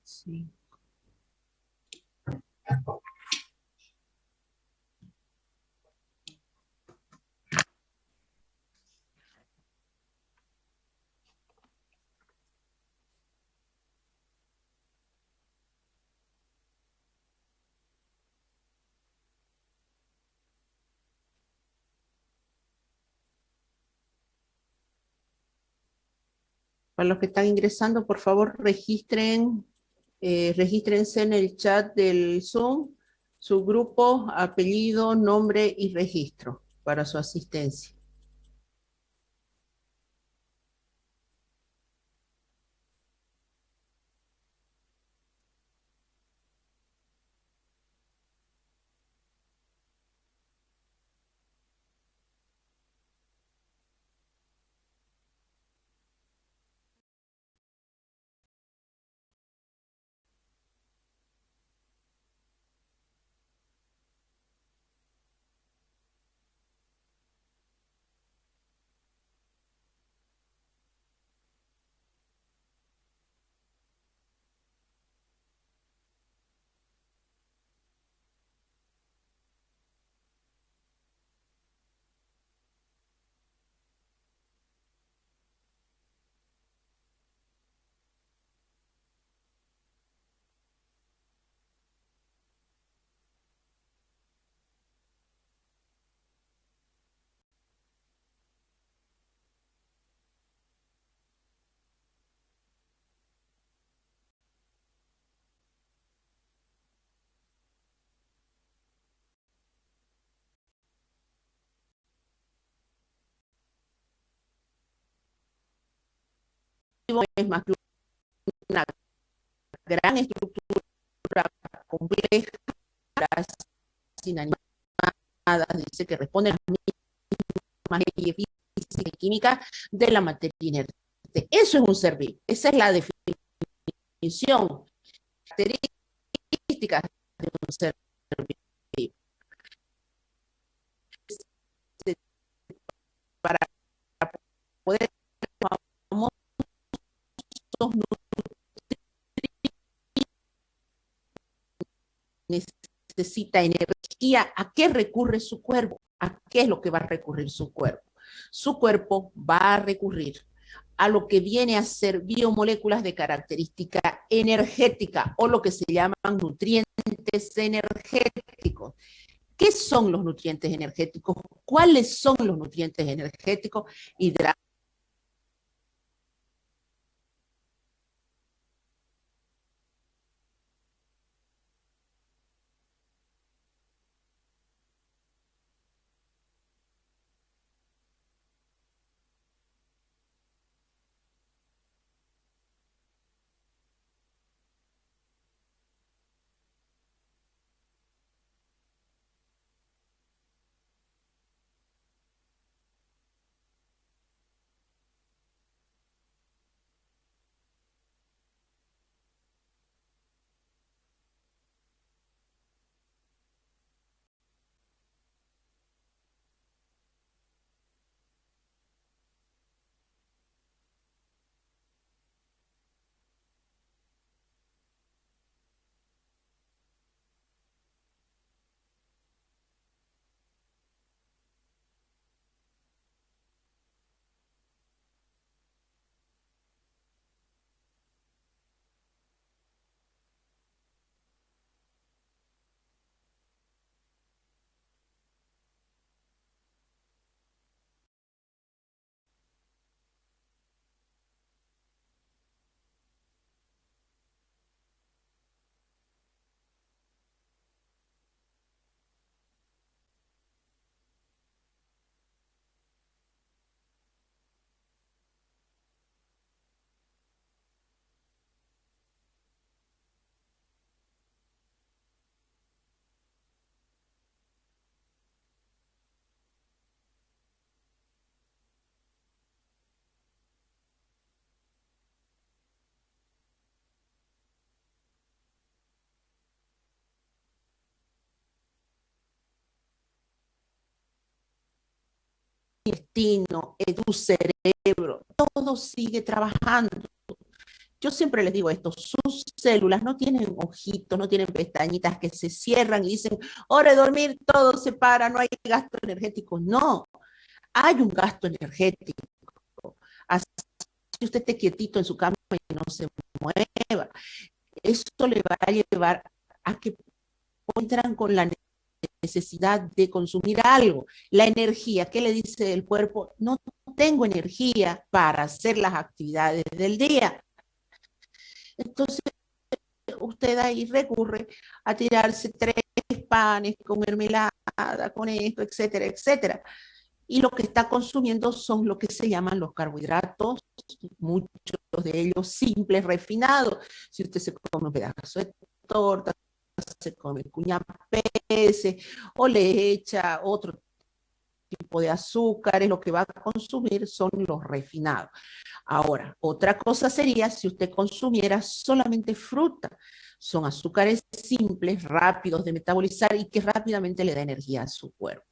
Sí. Para los que están ingresando, por favor, regístrense en el chat del Zoom, su grupo, apellido, nombre y registro para su asistencia. Es más que una gran estructura compleja, inanimadas, dice que responden a las mismas leyes física y química de la materia inerte. Eso es un ser vivo. Esa es la definición, características de un ser vivo. Para poder necesita energía. ¿A qué recurre su cuerpo? ¿A qué es lo que va a recurrir su cuerpo? Su cuerpo va a recurrir a lo que viene a ser biomoléculas de característica energética o lo que se llaman nutrientes energéticos. ¿Qué son los nutrientes energéticos? ¿Cuáles son los nutrientes energéticos? Hidratos, intestino, tu cerebro, todo sigue trabajando. Yo siempre les digo esto, sus células no tienen ojitos, no tienen pestañitas que se cierran y dicen, hora de dormir, todo se para, no hay gasto energético. No, hay un gasto energético. Así usted esté quietito en su cama y no se mueva. Eso le va a llevar a que entran con la necesidad de consumir algo. La energía, ¿qué le dice el cuerpo? No tengo energía para hacer las actividades del día. Entonces, usted ahí recurre a tirarse 3 panes con mermelada, con esto, etcétera, etcétera. Y lo que está consumiendo son lo que se llaman los carbohidratos, muchos de ellos simples, refinados. Si usted se come un pedazo de torta, se come cuñapeces o le echa otro tipo de azúcares, lo que va a consumir son los refinados. Ahora, otra cosa sería si usted consumiera solamente fruta. Son azúcares simples, rápidos de metabolizar y que rápidamente le da energía a su cuerpo.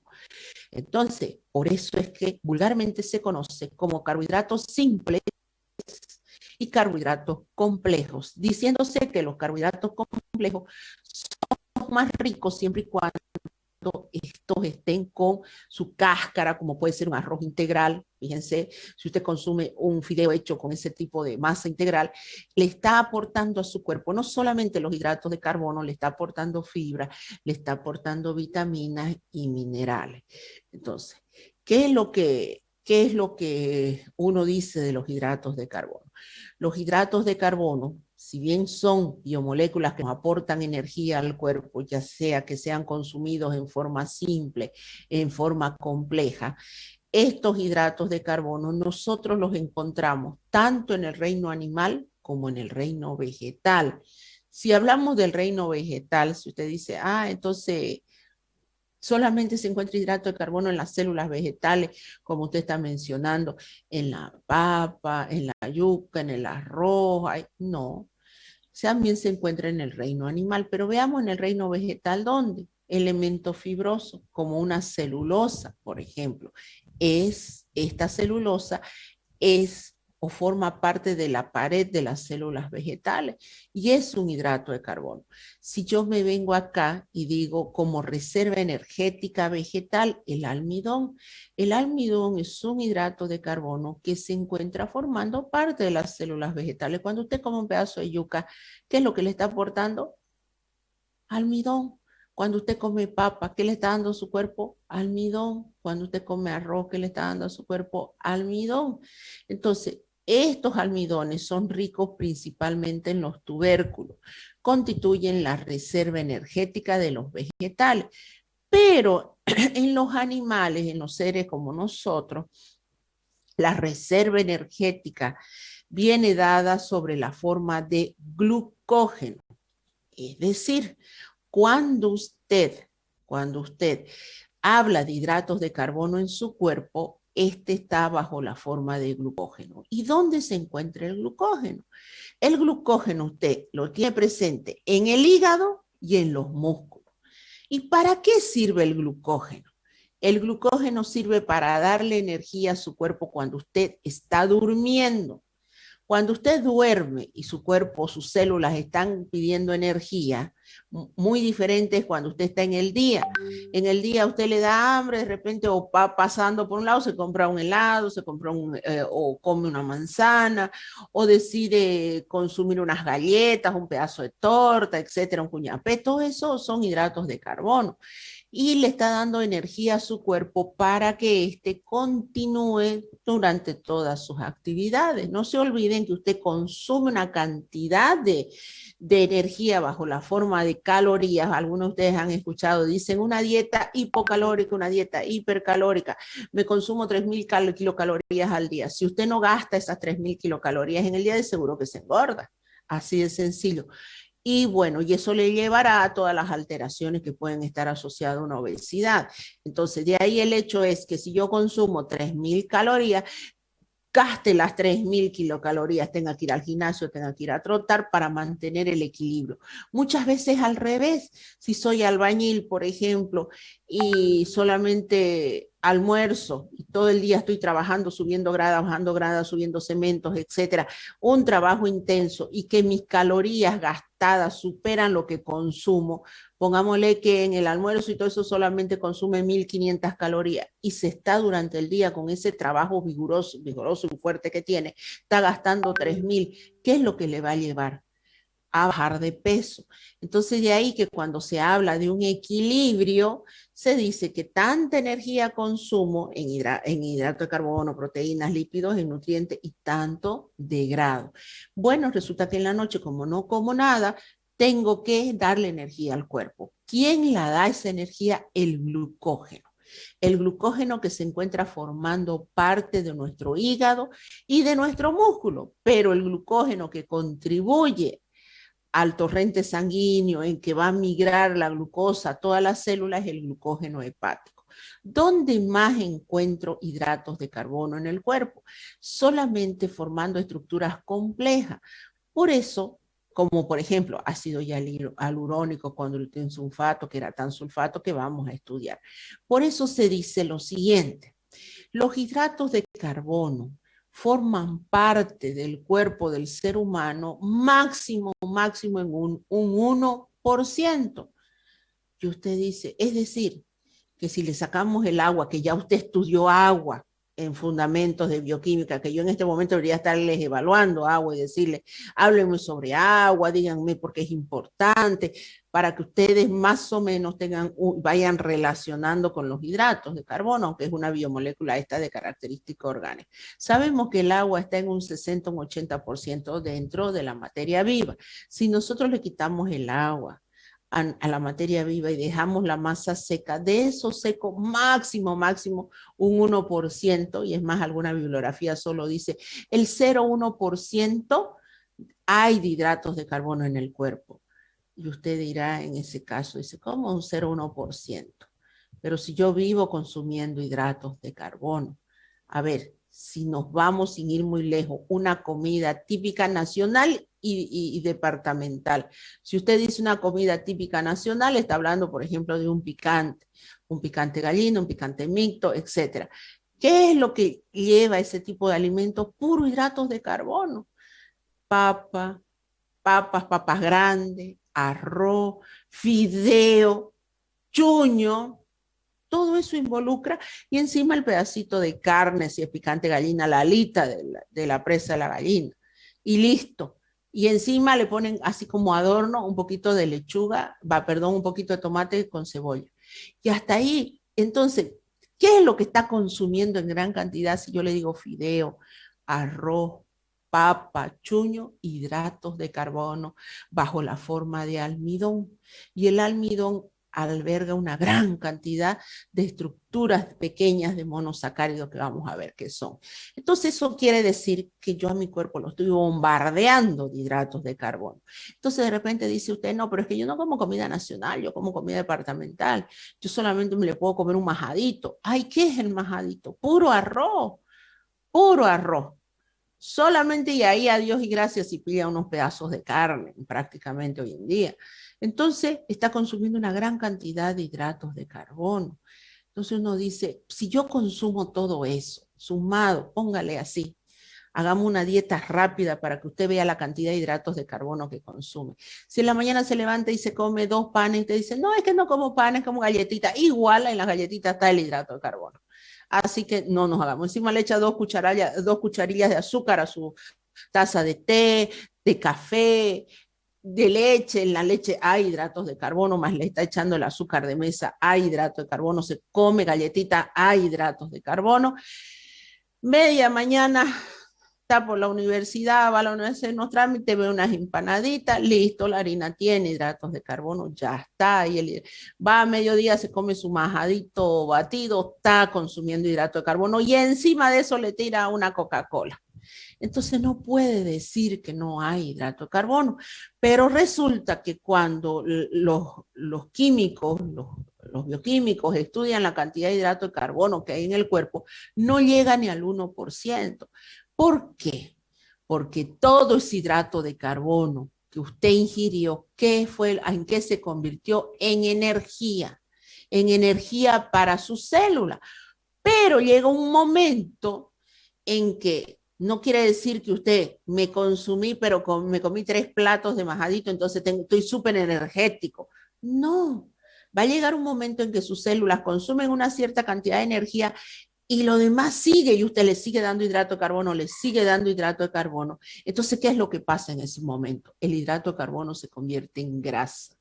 Entonces, por eso es que vulgarmente se conoce como carbohidratos simples y carbohidratos complejos, diciéndose que los carbohidratos complejos son más ricos siempre y cuando estos estén con su cáscara, como puede ser un arroz integral. Fíjense, si usted consume un fideo hecho con ese tipo de masa integral, le está aportando a su cuerpo no solamente los hidratos de carbono, le está aportando fibra, le está aportando vitaminas y minerales. Entonces, ¿qué es lo que uno dice de los hidratos de carbono? Los hidratos de carbono, si bien son biomoléculas que nos aportan energía al cuerpo, ya sea que sean consumidos en forma simple, en forma compleja, estos hidratos de carbono nosotros los encontramos tanto en el reino animal como en el reino vegetal. Si hablamos del reino vegetal, si usted dice, entonces solamente se encuentra hidrato de carbono en las células vegetales, como usted está mencionando, en la papa, en la yuca, en el arroz. No, también se encuentra en el reino animal, pero veamos en el reino vegetal, ¿dónde? Elementos fibrosos, como una celulosa, por ejemplo. Esta celulosa es o forma parte de la pared de las células vegetales y es un hidrato de carbono. Si yo me vengo acá y digo como reserva energética vegetal, el almidón es un hidrato de carbono que se encuentra formando parte de las células vegetales. Cuando usted come un pedazo de yuca, ¿qué es lo que le está aportando? Almidón. Cuando usted come papa, ¿qué le está dando a su cuerpo? Almidón. Cuando usted come arroz, ¿qué le está dando a su cuerpo? Almidón. Entonces, estos almidones son ricos principalmente en los tubérculos, constituyen la reserva energética de los vegetales, pero en los animales, en los seres como nosotros, la reserva energética viene dada sobre la forma de glucógeno. Es decir, cuando usted habla de hidratos de carbono en su cuerpo, este está bajo la forma de glucógeno. ¿Y dónde se encuentra el glucógeno? El glucógeno usted lo tiene presente en el hígado y en los músculos. ¿Y para qué sirve el glucógeno? El glucógeno sirve para darle energía a su cuerpo cuando usted está durmiendo. Cuando usted duerme y su cuerpo, sus células están pidiendo energía, muy diferente es cuando usted está en el día. En el día usted le da hambre, de repente o va pasando por un lado, se compra un helado, o come una manzana, o decide consumir unas galletas, un pedazo de torta, etcétera, un cuñapé. Todo eso son hidratos de carbono. Y le está dando energía a su cuerpo para que éste continúe durante todas sus actividades. No se olviden que usted consume una cantidad de energía bajo la forma de calorías. Algunos de ustedes han escuchado, dicen una dieta hipocalórica, una dieta hipercalórica. Me consumo 3.000 kilocalorías al día. Si usted no gasta esas 3.000 kilocalorías en el día, de seguro que se engorda. Así de sencillo. Y bueno, y eso le llevará a todas las alteraciones que pueden estar asociadas a una obesidad. Entonces, de ahí el hecho es que si yo consumo 3.000 calorías, gaste las 3.000 kilocalorías, tenga que ir al gimnasio, tenga que ir a trotar para mantener el equilibrio. Muchas veces al revés, si soy albañil, por ejemplo, y solamente almuerzo y todo el día estoy trabajando, subiendo gradas, bajando gradas, subiendo cementos, etcétera, un trabajo intenso y que mis calorías gastadas superan lo que consumo, pongámosle que en el almuerzo y todo eso solamente consume 1500 calorías y se está durante el día con ese trabajo vigoroso y fuerte que tiene, está gastando 3000, ¿qué es lo que le va a llevar? A bajar de peso. Entonces de ahí que cuando se habla de un equilibrio, se dice que tanta energía consumo en hidrato de carbono, proteínas, lípidos, en nutrientes y tanto de grado. Bueno, resulta que en la noche, como no como nada, tengo que darle energía al cuerpo. ¿Quién la da esa energía? El glucógeno. El glucógeno que se encuentra formando parte de nuestro hígado y de nuestro músculo, pero el glucógeno que contribuye al torrente sanguíneo en que va a migrar la glucosa a todas las células es el glucógeno hepático. ¿Dónde más encuentro hidratos de carbono en el cuerpo? Solamente formando estructuras complejas. Por eso, como por ejemplo ácido hialurónico con gluten-sulfato, que era tan sulfato que vamos a estudiar. Por eso se dice lo siguiente: los hidratos de carbono forman parte del cuerpo del ser humano máximo en un 1%. Y usted dice, es decir, que si le sacamos el agua, que ya usted estudió agua en fundamentos de bioquímica, que yo en este momento debería estarles evaluando agua y decirles, háblenme sobre agua, díganme por qué es importante, para que ustedes más o menos vayan relacionando con los hidratos de carbono, aunque es una biomolécula esta de característica orgánica. Sabemos que el agua está en un 60 o un 80% dentro de la materia viva. Si nosotros le quitamos el agua a la materia viva y dejamos la masa seca, de eso seco máximo un 1%, y es más, alguna bibliografía solo dice el 0,1% hay de hidratos de carbono en el cuerpo. Y usted dirá en ese caso, dice, ¿cómo un 0,1%? Pero si yo vivo consumiendo hidratos de carbono, a ver, si nos vamos sin ir muy lejos, una comida típica nacional y departamental. Si usted dice una comida típica nacional, está hablando, por ejemplo, de un picante gallino, un picante mixto, etcétera. ¿Qué es lo que lleva ese tipo de alimentos? Puros hidratos de carbono. Papas grandes, arroz, fideo, chuño, todo eso involucra, y encima el pedacito de carne, si es picante gallina, la alita de la presa de la gallina, y listo. Y encima le ponen así como adorno un poquito de lechuga, un poquito de tomate con cebolla. Y hasta ahí, entonces, ¿qué es lo que está consumiendo en gran cantidad? Si yo le digo fideo, arroz, papa, chuño, hidratos de carbono bajo la forma de almidón. Y el almidón alberga una gran cantidad de estructuras pequeñas de monosacáridos que vamos a ver qué son. Entonces eso quiere decir que yo a mi cuerpo lo estoy bombardeando de hidratos de carbono. Entonces de repente dice usted, no, pero es que yo no como comida nacional, yo como comida departamental, yo solamente me le puedo comer un majadito. Ay, ¿qué es el majadito? Puro arroz. Solamente, y ahí a Dios y gracias si pilla unos pedazos de carne prácticamente hoy en día. Entonces está consumiendo una gran cantidad de hidratos de carbono. Entonces uno dice, si yo consumo todo eso, sumado, póngale así, hagamos una dieta rápida para que usted vea la cantidad de hidratos de carbono que consume. Si en la mañana se levanta y se come 2 panes y te dice, no, es que no como panes, como galletitas, igual en las galletitas está el hidrato de carbono. Así que no nos hagamos. Encima le echa 2 cucharillas de azúcar a su taza de té, de café, de leche. En la leche hay hidratos de carbono, más le está echando el azúcar de mesa, hay hidratos de carbono. Se come galletita, hay hidratos de carbono. Media mañana está por la universidad, va a la universidad en unos trámites, ve unas empanaditas, listo, la harina tiene hidratos de carbono, ya está. Y va a mediodía, se come su majadito batido, está consumiendo hidrato de carbono y encima de eso le tira una Coca-Cola. Entonces no puede decir que no hay hidrato de carbono, pero resulta que cuando los químicos, los bioquímicos estudian la cantidad de hidrato de carbono que hay en el cuerpo, no llega ni al 1%. ¿Por qué? Porque todo ese hidrato de carbono que usted ingirió, ¿en qué se convirtió? En energía para su célula. Pero llega un momento en que no quiere decir que usted me consumí, pero me comí 3 platos de majadito, entonces estoy súper energético. No, va a llegar un momento en que sus células consumen una cierta cantidad de energía y lo demás sigue y usted le sigue dando hidrato de carbono, le sigue dando hidrato de carbono. Entonces, ¿qué es lo que pasa en ese momento? El hidrato de carbono se convierte en grasa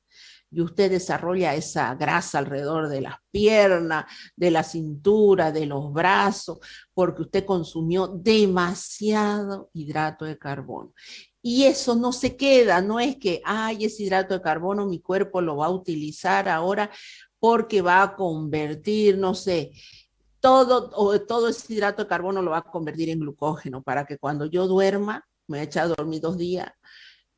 y usted desarrolla esa grasa alrededor de las piernas, de la cintura, de los brazos, porque usted consumió demasiado hidrato de carbono. Y eso no se queda, no es que, ay, ese hidrato de carbono mi cuerpo lo va a utilizar ahora porque va a convertir, no sé, todo ese hidrato de carbono lo va a convertir en glucógeno para que cuando yo duerma, me echa a dormir 2 días,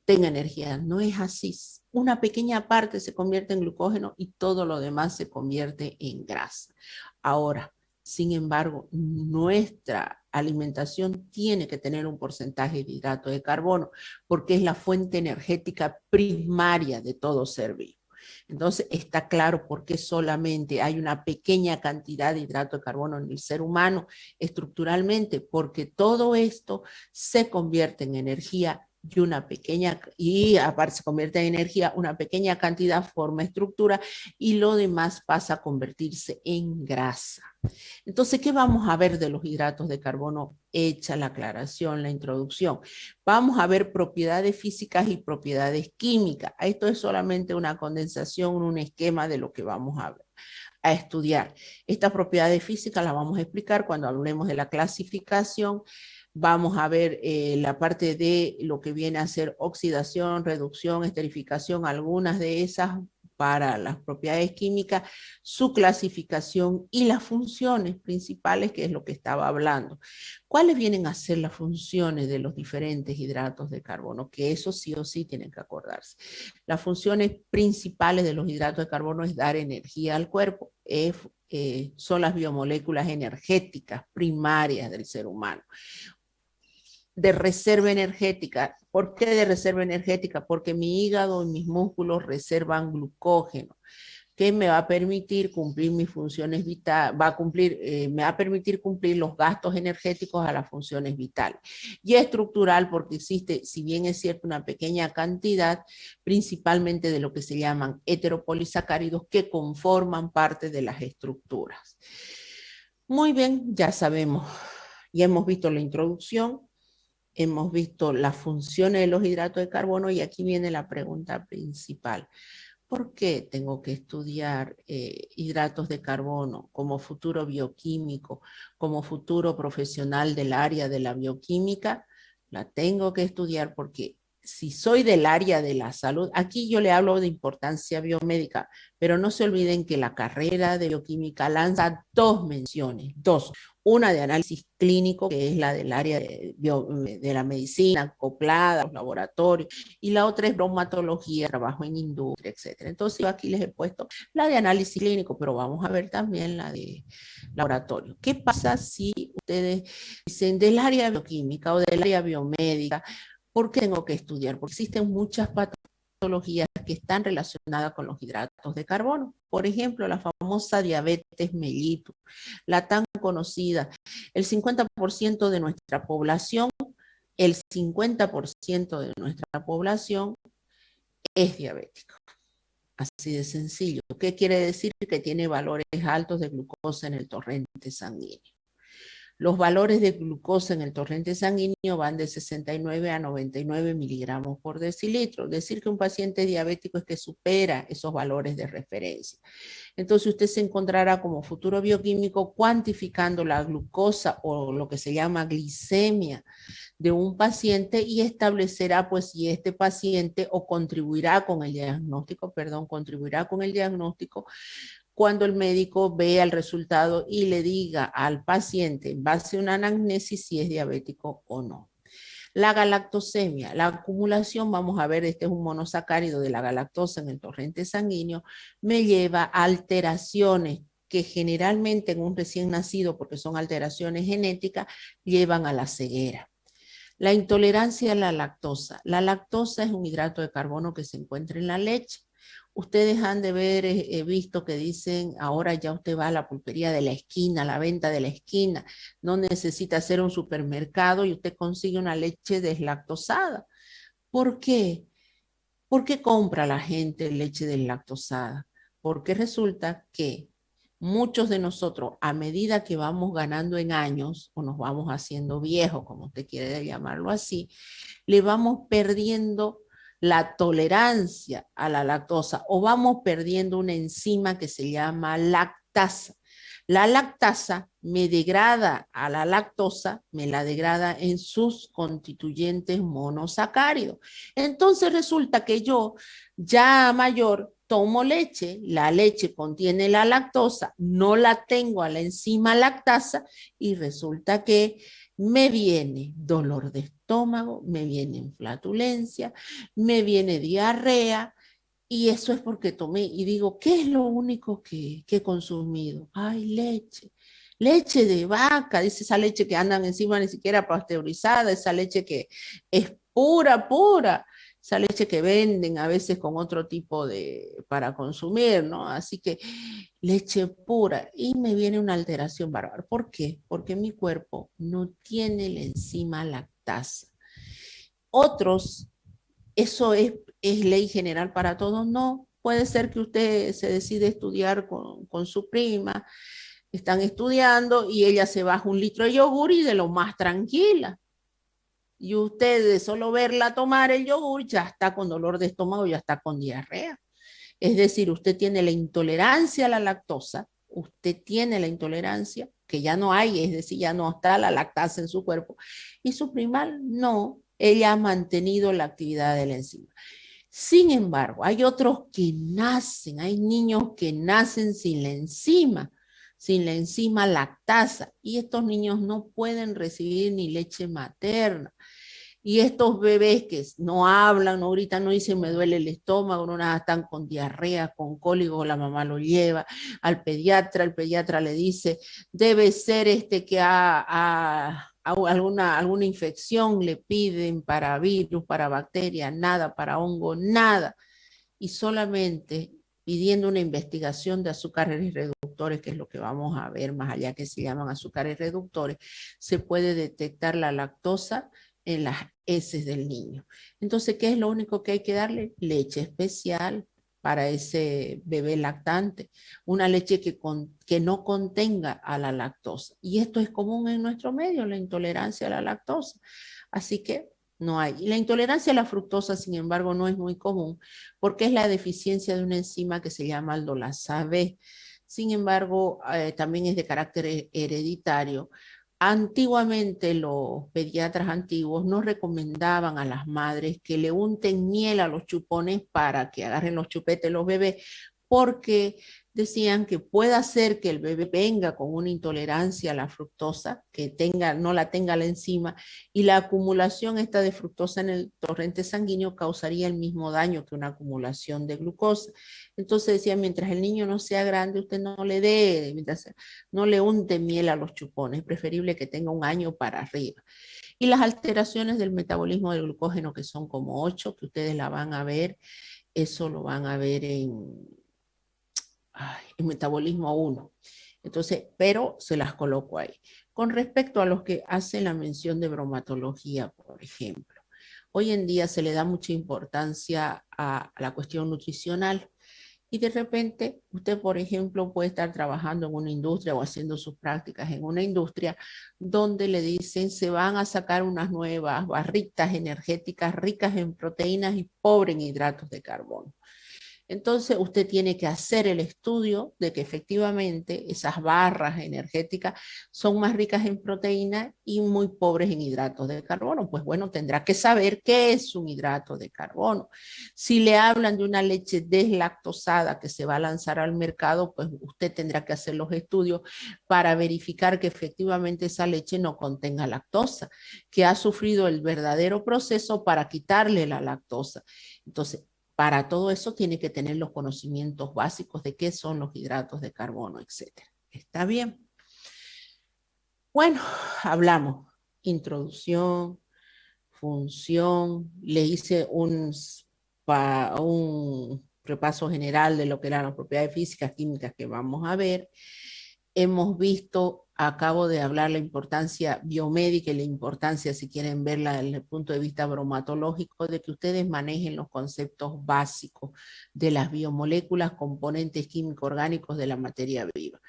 tenga energía. No es así. Una pequeña parte se convierte en glucógeno y todo lo demás se convierte en grasa. Ahora, sin embargo, nuestra alimentación tiene que tener un porcentaje de hidrato de carbono porque es la fuente energética primaria de todo ser vivo. Entonces está claro por qué solamente hay una pequeña cantidad de hidrato de carbono en el ser humano estructuralmente, porque todo esto se convierte en energía y aparte se convierte en energía, una pequeña cantidad forma estructura y lo demás pasa a convertirse en grasa. Entonces, ¿qué vamos a ver de los hidratos de carbono? Hecha la aclaración, la introducción. Vamos a ver propiedades físicas y propiedades químicas. Esto es solamente una condensación, un esquema de lo que vamos a estudiar. Estas propiedades físicas las vamos a explicar cuando hablemos de la clasificación. Vamos a ver la parte de lo que viene a ser oxidación, reducción, esterificación, algunas de esas para las propiedades químicas, su clasificación y las funciones principales, que es lo que estaba hablando. ¿Cuáles vienen a ser las funciones de los diferentes hidratos de carbono? Que eso sí o sí tienen que acordarse. Las funciones principales de los hidratos de carbono es dar energía al cuerpo, son las biomoléculas energéticas primarias del ser humano. De reserva energética. ¿Por qué de reserva energética? Porque mi hígado y mis músculos reservan glucógeno, que me va a permitir cumplir mis funciones vitales, me va a permitir cumplir los gastos energéticos a las funciones vitales. Y estructural porque existe, si bien es cierto, una pequeña cantidad, principalmente de lo que se llaman heteropolisacáridos que conforman parte de las estructuras. Muy bien, ya sabemos, ya hemos visto la introducción, hemos visto las funciones de los hidratos de carbono y aquí viene la pregunta principal. ¿Por qué tengo que estudiar hidratos de carbono como futuro bioquímico, como futuro profesional del área de la bioquímica? La tengo que estudiar porque si soy del área de la salud, aquí yo le hablo de importancia biomédica, pero no se olviden que la carrera de bioquímica lanza 2 menciones, 2. Una de análisis clínico, que es la del área de la medicina acoplada, los laboratorios, y la otra es bromatología, trabajo en industria, etc. Entonces yo aquí les he puesto la de análisis clínico, pero vamos a ver también la de laboratorio. ¿Qué pasa si ustedes dicen del área bioquímica o del área biomédica? ¿Por qué tengo que estudiar? Porque existen muchas patologías que están relacionadas con los hidratos de carbono. Por ejemplo, la famosa diabetes mellitus, la tan conocida. El 50% de nuestra población, el 50% de nuestra población es diabético. Así de sencillo. ¿Qué quiere decir? Que tiene valores altos de glucosa en el torrente sanguíneo. Los valores de glucosa en el torrente sanguíneo van de 69 a 99 miligramos por decilitro. Decir que un paciente diabético es que supera esos valores de referencia. Entonces usted se encontrará como futuro bioquímico cuantificando la glucosa o lo que se llama glicemia de un paciente y establecerá pues si este paciente o contribuirá con el diagnóstico cuando el médico vea el resultado y le diga al paciente en base a una anamnesis si es diabético o no. La galactosemia, la acumulación, vamos a ver, este es un monosacárido de la galactosa en el torrente sanguíneo, me lleva a alteraciones que generalmente en un recién nacido, porque son alteraciones genéticas, llevan a la ceguera. La intolerancia a la lactosa. La lactosa es un hidrato de carbono que se encuentra en la leche. Ustedes han de haber visto que dicen, ahora ya usted va a la pulpería de la esquina, a la venta de la esquina, no necesita hacer un supermercado y usted consigue una leche deslactosada. ¿Por qué? ¿Por qué compra la gente leche deslactosada? Porque resulta que muchos de nosotros, a medida que vamos ganando en años, o nos vamos haciendo viejos, como usted quiere llamarlo así, le vamos perdiendo la tolerancia a la lactosa o vamos perdiendo una enzima que se llama lactasa. La lactasa me degrada a la lactosa, me la degrada en sus constituyentes monosacáridos. Entonces resulta que yo, ya mayor, tomo leche, la leche contiene la lactosa, no la tengo a la enzima lactasa y resulta que me viene dolor de estómago, me viene flatulencia, me viene diarrea, y eso es porque tomé, y digo, ¿qué es lo único que he consumido? Ay, leche. Leche de vaca, dice esa leche que andan encima ni siquiera pasteurizada, esa leche que es pura, pura, esa leche que venden a veces con otro tipo de, para consumir, ¿no? Así que leche pura y me viene una alteración bárbara. ¿Por qué? Porque mi cuerpo no tiene la enzima lactasa. Otros, eso es ley general para todos, no. Puede ser que usted se decide estudiar con su prima, están estudiando y ella se baja un litro de yogur y de lo más tranquila. Y usted de solo verla tomar el yogur ya está con dolor de estómago, ya está con diarrea. Es decir, usted tiene la intolerancia a la lactosa, usted tiene la intolerancia, que ya no hay, es decir, ya no está la lactasa en su cuerpo, y su prima no, ella ha mantenido la actividad de la enzima. Sin embargo, hay otros que nacen, hay niños que nacen sin la enzima lactasa, y estos niños no pueden recibir ni leche materna. Y estos bebés que no hablan, no gritan, no dicen me duele el estómago, no nada, están con diarrea, con cólico, la mamá lo lleva al pediatra, el pediatra le dice, debe ser que alguna infección, le piden para virus, para bacterias, nada, para hongo, nada. Y solamente pidiendo una investigación de azúcares reductores, que es lo que vamos a ver más allá, que se llaman azúcares reductores, se puede detectar la lactosa en las heces del niño. Entonces, ¿qué es lo único que hay que darle? Leche especial para ese bebé lactante, una leche que no contenga a la lactosa. Y esto es común en nuestro medio, la intolerancia a la lactosa. Así que no hay. Y la intolerancia a la fructosa, sin embargo, no es muy común porque es la deficiencia de una enzima que se llama aldolasa B. Sin embargo, también es de carácter hereditario. Antiguamente los pediatras antiguos no recomendaban a las madres que le unten miel a los chupones para que agarren los chupetes los bebés, porque decían que puede ser que el bebé venga con una intolerancia a la fructosa, que no la tenga la enzima, y la acumulación esta de fructosa en el torrente sanguíneo causaría el mismo daño que una acumulación de glucosa. Entonces decían, mientras el niño no sea grande, usted no le dé, no le unte miel a los chupones, es preferible que tenga un año para arriba. Y las alteraciones del metabolismo del glucógeno, que son como 8, que ustedes la van a ver, eso lo van a ver en metabolismo 1. Entonces, pero se las coloco ahí. Con respecto a los que hacen la mención de bromatología, por ejemplo, hoy en día se le da mucha importancia a la cuestión nutricional y de repente usted, por ejemplo, puede estar trabajando en una industria o haciendo sus prácticas en una industria donde le dicen se van a sacar unas nuevas barritas energéticas ricas en proteínas y pobres en hidratos de carbono. Entonces usted tiene que hacer el estudio de que efectivamente esas barras energéticas son más ricas en proteína y muy pobres en hidratos de carbono. Pues bueno, tendrá que saber qué es un hidrato de carbono. Si le hablan de una leche deslactosada que se va a lanzar al mercado, pues usted tendrá que hacer los estudios para verificar que efectivamente esa leche no contenga lactosa, que ha sufrido el verdadero proceso para quitarle la lactosa. Entonces, para todo eso tiene que tener los conocimientos básicos de qué son los hidratos de carbono, etcétera. ¿Está bien? Bueno, hablamos. Introducción, función, le hice un repaso general de lo que eran las propiedades físicas, químicas que vamos a ver. Hemos visto, acabo de hablar la importancia biomédica y la importancia, si quieren verla desde el punto de vista bromatológico, de que ustedes manejen los conceptos básicos de las biomoléculas, componentes químico-orgánicos de la materia viva.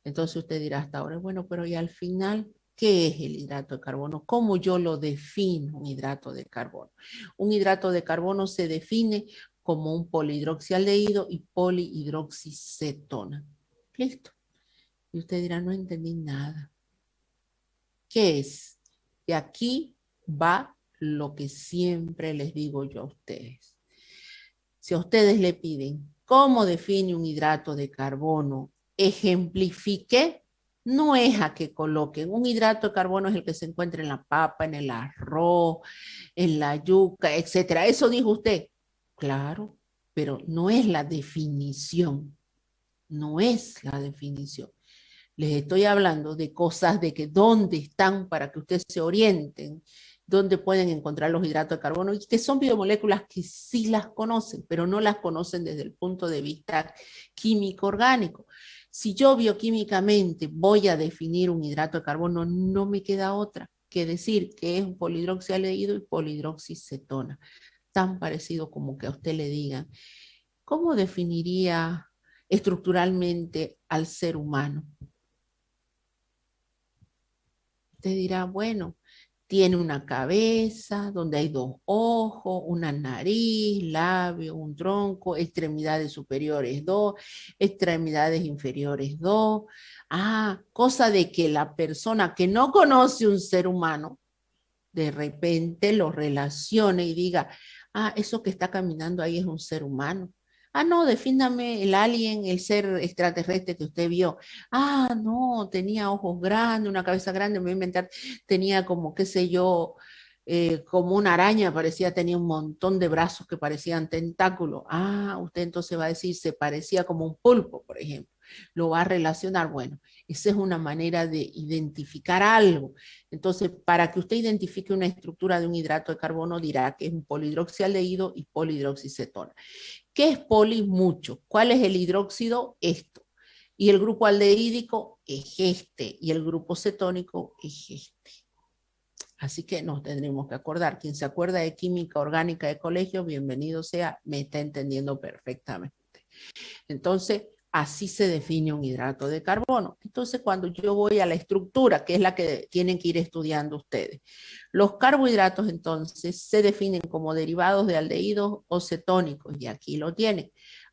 Entonces usted dirá hasta ahora, bueno, pero y al final, ¿qué es el hidrato de carbono? ¿Cómo yo lo defino, un hidrato de carbono? Un hidrato de carbono se define como un polihidroxialdehído y polihidroxicetona. Listo. Y usted dirá, no entendí nada. ¿Qué es? Y aquí va lo que siempre les digo yo a ustedes. Si a ustedes le piden, ¿cómo define un hidrato de carbono? Ejemplifique, no es a que coloquen. Un hidrato de carbono es el que se encuentra en la papa, en el arroz, en la yuca, etcétera. Eso dijo usted. Claro, pero no es la definición. No es la definición. Les estoy hablando de cosas de que dónde están para que ustedes se orienten, dónde pueden encontrar los hidratos de carbono, y que son biomoléculas que sí las conocen, pero no las conocen desde el punto de vista químico-orgánico. Si yo bioquímicamente voy a definir un hidrato de carbono, no me queda otra que decir que es un polihidroxialdehído y polihidroxicetona. Tan parecido como que a usted le digan, ¿cómo definiría estructuralmente al ser humano? Usted dirá, bueno, tiene una cabeza donde hay dos ojos, una nariz, labio, un tronco, extremidades superiores dos, extremidades inferiores dos. Ah, cosa de que la persona que no conoce un ser humano, de repente lo relacione y diga, ah, eso que está caminando ahí es un ser humano. Ah, no, defíname el alien, el ser extraterrestre que usted vio. Ah, no, tenía ojos grandes, una cabeza grande, me voy a inventar, tenía como, qué sé yo, como una araña, parecía, tenía un montón de brazos que parecían tentáculos. Ah, usted entonces va a decir, se parecía como un pulpo, por ejemplo. Lo va a relacionar. Bueno, esa es una manera de identificar algo. Entonces, para que usted identifique una estructura de un hidrato de carbono, dirá que es un polihidroxialdehído y polihidroxicetona. ¿Qué es poli? Mucho. ¿Cuál es el hidróxido? Esto. Y el grupo aldehídico es este. Y el grupo cetónico es este. Así que nos tendremos que acordar. Quien se acuerda de química orgánica de colegio, bienvenido sea, me está entendiendo perfectamente. Entonces, así se define un hidrato de carbono. Entonces, cuando yo voy a la estructura, que es la que tienen que ir estudiando ustedes, los carbohidratos entonces se definen como derivados de aldehídos o cetónicos, y aquí lo tienen.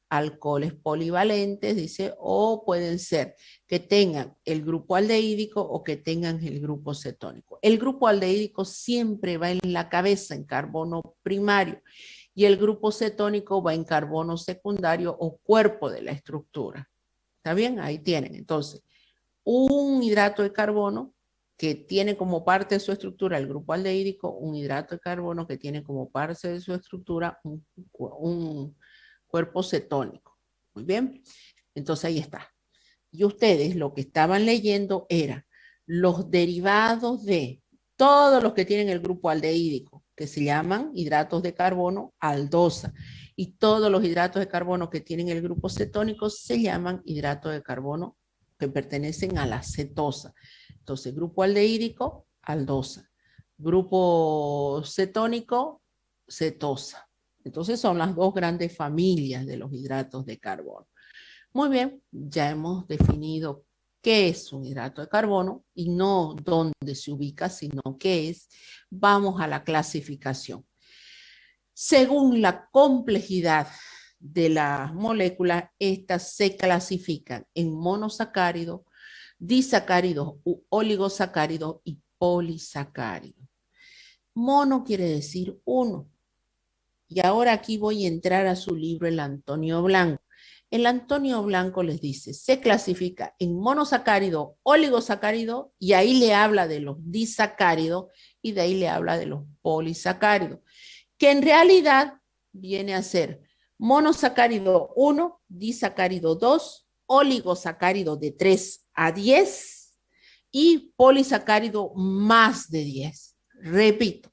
Alcoholes polivalentes, dice, o pueden ser que tengan el grupo aldehídico o que tengan el grupo cetónico. El grupo aldehídico siempre va en la cabeza, en carbono primario, y el grupo cetónico va en carbono secundario o cuerpo de la estructura. ¿Está bien? Ahí tienen. Entonces, un hidrato de carbono que tiene como parte de su estructura el grupo aldehídico, un hidrato de carbono que tiene como parte de su estructura un cuerpo cetónico. Muy bien. Entonces ahí está. Y ustedes lo que estaban leyendo era los derivados de todos los que tienen el grupo aldehídico, que se llaman hidratos de carbono aldosa, y todos los hidratos de carbono que tienen el grupo cetónico se llaman hidratos de carbono que pertenecen a la cetosa. Entonces, grupo aldehídico, aldosa. Grupo cetónico, cetosa. Entonces son las dos grandes familias de los hidratos de carbono. Muy bien, ya hemos definido qué es un hidrato de carbono y no dónde se ubica, sino qué es. Vamos a la clasificación. Según la complejidad de las moléculas, estas se clasifican en monosacáridos, disacáridos, oligosacáridos y polisacáridos. Mono quiere decir uno. Y ahora aquí voy a entrar a su libro, el Antonio Blanco. El Antonio Blanco les dice, se clasifica en monosacárido, oligosacárido, y ahí le habla de los disacáridos y de ahí le habla de los polisacáridos, que en realidad viene a ser monosacárido 1, disacárido 2, oligosacárido de 3 a 10 y polisacárido más de 10. Repito,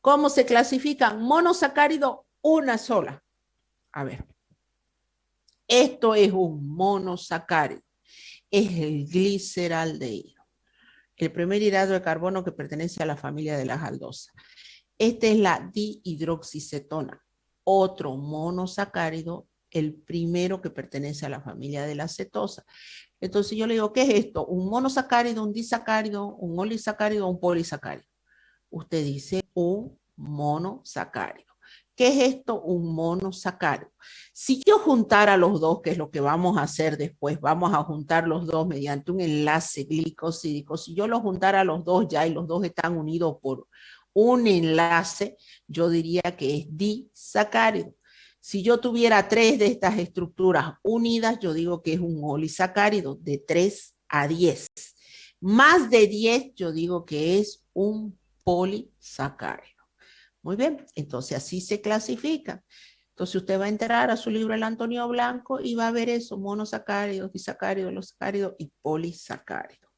¿cómo se clasifican? Monosacárido, una sola. A ver, Esto es un monosacárido. Es el gliceraldehído, el primer hidrato de carbono que pertenece a la familia de las aldosas. Esta es la dihidroxicetona, otro monosacárido, el primero que pertenece a la familia de la cetosa. Entonces yo le digo, ¿qué es esto? ¿Un monosacárido, un disacárido, un olisacárido o un polisacárido? Usted dice un monosacárido. ¿Qué es esto? Un monosacárido. Si yo juntara los dos, que es lo que vamos a hacer después, vamos a juntar los dos mediante un enlace glicosídico. Si yo los juntara los dos ya y los dos están unidos por un enlace, yo diría que es disacárido. Si yo tuviera 3 de estas estructuras unidas, yo digo que es un olisacárido de 3 a 10. Más de 10, yo digo que es un polisacárido. Muy bien, entonces así se clasifica. Entonces usted va a entrar a su libro El Antonio Blanco y va a ver eso, monosacáridos, disacáridos, los sacáridos y polisacáridos.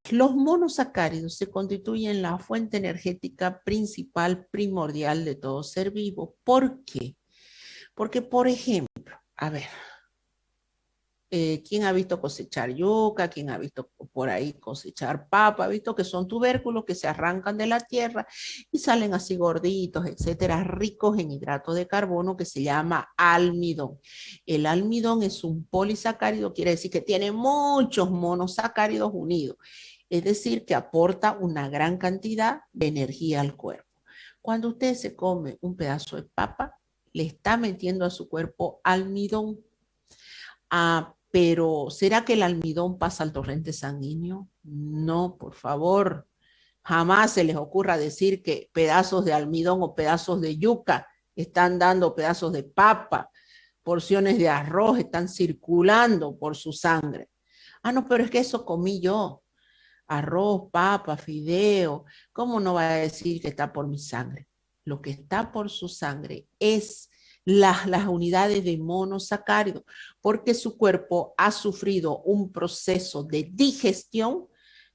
Los monosacáridos se constituyen la fuente energética principal, primordial de todo ser vivo. ¿Por qué? Porque, por ejemplo, a ver, ¿quién ha visto cosechar yuca? ¿Quién ha visto por ahí cosechar papa? Ha visto que son tubérculos que se arrancan de la tierra y salen así gorditos, etcétera, ricos en hidrato de carbono que se llama almidón. El almidón es un polisacárido, quiere decir que tiene muchos monosacáridos unidos, es decir, que aporta una gran cantidad de energía al cuerpo. Cuando usted se come un pedazo de papa, le está metiendo a su cuerpo almidón. Pero ¿será que el almidón pasa al torrente sanguíneo? No, por favor. Jamás se les ocurra decir que pedazos de almidón o pedazos de yuca están dando pedazos de papa, porciones de arroz están circulando por su sangre. Ah, no, pero es que eso comí yo. Arroz, papa, fideo. ¿Cómo no va a decir que está por mi sangre? Lo que está por su sangre es las unidades de monosacárido, porque su cuerpo ha sufrido un proceso de digestión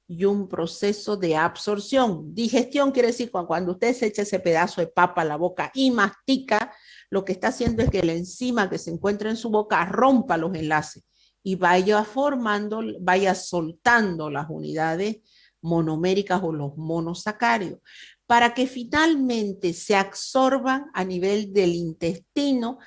y un proceso de absorción. Digestión quiere decir cuando usted se echa ese pedazo de papa a la boca y mastica, lo que está haciendo es que la enzima que se encuentra en su boca rompa los enlaces y vaya formando, vaya soltando las unidades monoméricas o los monosacáridos, para que finalmente se absorban a nivel del intestino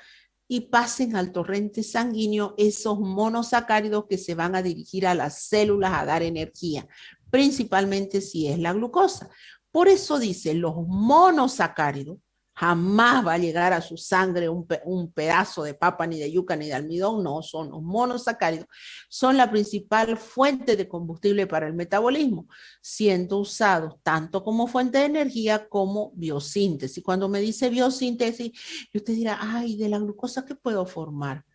y pasen al torrente sanguíneo esos monosacáridos que se van a dirigir a las células a dar energía, principalmente si es la glucosa. Por eso dice, los monosacáridos jamás va a llegar a su sangre un pedazo de papa, ni de yuca, ni de almidón, no, son los monosacáridos, son la principal fuente de combustible para el metabolismo, siendo usados tanto como fuente de energía como biosíntesis. Cuando me dice biosíntesis, usted dirá, ay, de la glucosa, ¿qué puedo formar?